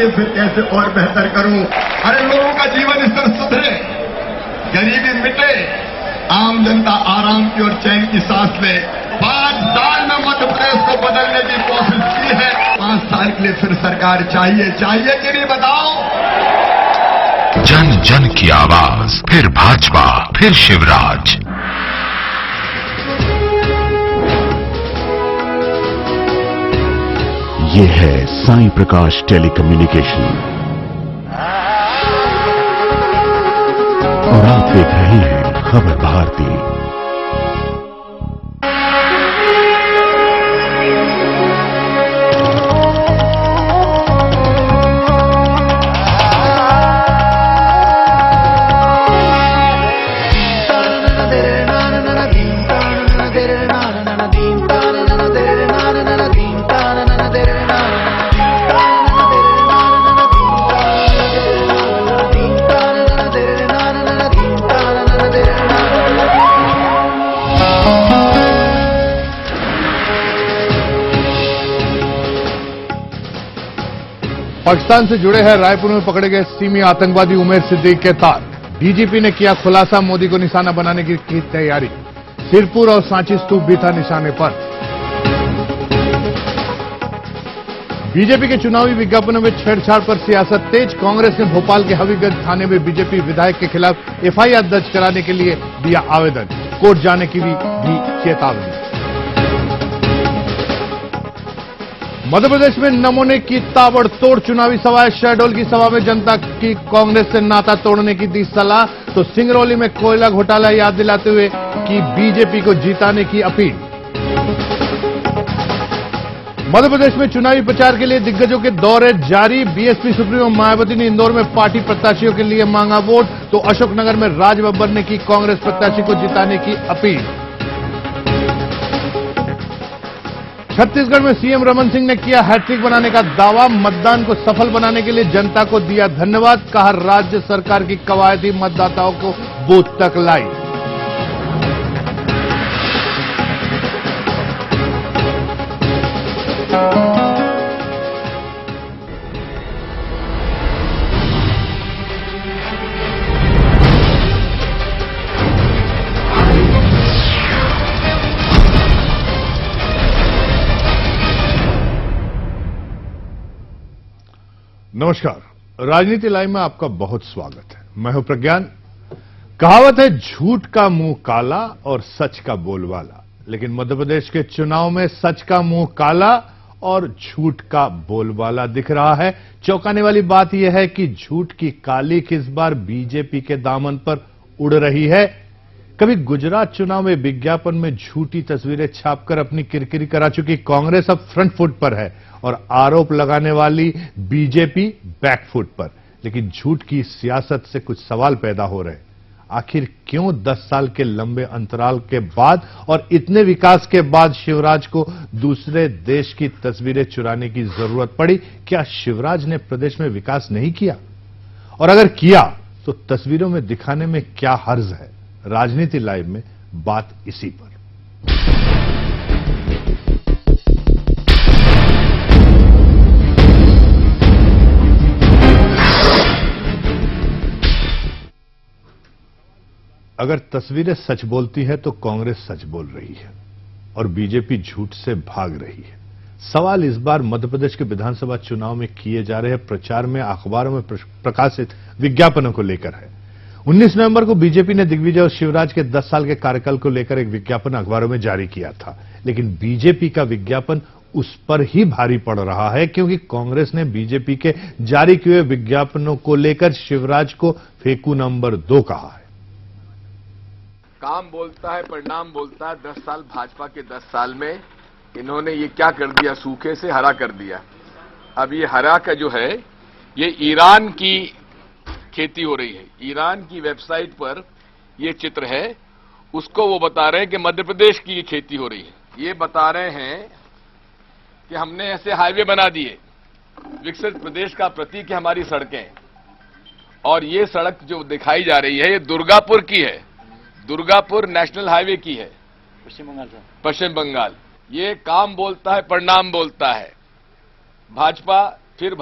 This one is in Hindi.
आगे फिर कैसे और बेहतर करूं। अरे लोगों का जीवन स्तर सुधरे, गरीबी मिटे, आम जनता आराम की और चैन की सांस ले। 5 साल में मध्य प्रदेश को बदलने की कोशिश की है। 5 साल के लिए फिर सरकार चाहिए कि नहीं, बताओ। जन जन की आवाज, फिर भाजपा, फिर शिवराज। ये है साईं प्रकाश टेलीकम्युनिकेशन और आप देख रहे हैं खबर भारती। पाकिस्तान से जुड़े हैं रायपुर में पकड़े गए सीमी आतंकवादी उमेर सिद्दीकी के तार। डीजीपी ने किया खुलासा, मोदी को निशाना बनाने की तैयारी। सिरपुर और सांची स्तूप भी था निशाने पर। बीजेपी के चुनावी विज्ञापनों में छेड़छाड़ पर सियासत तेज। कांग्रेस ने भोपाल के हबीबगंज थाने में बीजेपी विधायक के खिलाफ एफआईआर दर्ज कराने के लिए दिया आवेदन। कोर्ट जाने की भी चेतावनी। मध्य प्रदेश में नमूने की ताबड़तोड़ चुनावी सभाएं। शहडोल की सभा में जनता की कांग्रेस से नाता तोड़ने की दी सलाह, तो सिंगरौली में कोयला घोटाला याद दिलाते हुए की बीजेपी को जिताने की अपील। मध्य प्रदेश में चुनावी प्रचार के लिए दिग्गजों के दौरे जारी। बीएसपी सुप्रीमो मायावती ने इंदौर में पार्टी प्रत्याशियों के लिए मांगा वोट, तो अशोकनगर में राज बब्बर ने की कांग्रेस प्रत्याशी को जिताने की अपील। छत्तीसगढ़ में सीएम रमन सिंह ने किया हैट्रिक बनाने का दावा। मतदान को सफल बनाने के लिए जनता को दिया धन्यवाद। कहा राज्य सरकार की कवायद ही मतदाताओं को बूथ तक लाई। नमस्कार, राजनीति लाइव में आपका बहुत स्वागत है। मैं हूं प्रज्ञान। कहावत है झूठ का मुंह काला और सच का बोलवाला, लेकिन मध्य प्रदेश के चुनाव में सच का मुंह काला और झूठ का बोलवाला दिख रहा है। चौंकाने वाली बात यह है कि झूठ की कालिख इस बार बीजेपी के दामन पर उड़ रही है। कभी गुजरात चुनाव में विज्ञापन में झूठी तस्वीरें छापकर अपनी किरकिरी करा चुकी कांग्रेस अब फ्रंट फुट पर है और आरोप लगाने वाली बीजेपी बैक फुट पर। लेकिन झूठ की सियासत से कुछ सवाल पैदा हो रहे हैं। आखिर क्यों 10 साल के लंबे अंतराल के बाद और इतने विकास के बाद शिवराज को दूसरे देश की तस्वीरें चुराने की जरूरत पड़ी? क्या शिवराज ने प्रदेश में विकास नहीं किया? और अगर किया तो तस्वीरों में दिखाने में क्या हर्ज है? राजनीति लाइव में बात इसी पर। अगर तस्वीरें सच बोलती है तो कांग्रेस सच बोल रही है और बीजेपी झूठ से भाग रही है। सवाल इस बार मध्य प्रदेश के विधानसभा चुनाव में किए जा रहे प्रचार में अखबारों में प्रकाशित विज्ञापनों को लेकर है। 19 नवंबर को बीजेपी ने दिग्विजय और शिवराज के 10 साल के कार्यकाल को लेकर एक विज्ञापन अखबारों में जारी किया था, लेकिन बीजेपी का विज्ञापन उस पर ही भारी पड़ रहा है क्योंकि कांग्रेस ने बीजेपी के जारी किए विज्ञापनों को लेकर शिवराज को फेंकू नंबर 2 कहा है। काम बोलता है, परिणाम बोलता है। 10 साल भाजपा के 10 साल में इन्होंने ये क्या कर दिया, सूखे से हरा कर दिया। अब ये हरा का जो है ये ईरान की खेती हो रही है। ईरान की वेबसाइट पर ये चित्र है, उसको वो बता रहे हैं कि मध्य प्रदेश की ये खेती हो रही है। ये बता रहे हैं कि हमने ऐसे हाईवे बना दिए, विकसित प्रदेश का प्रतीक है हमारी सड़कें। और ये सड़क जो दिखाई जा रही है ये दुर्गापुर की है, दुर्गापुर नेशनल हाईवे की है, पश्चिम बंगाल। ये काम बोलता है, परिणाम बोलता है। भाजपा फिर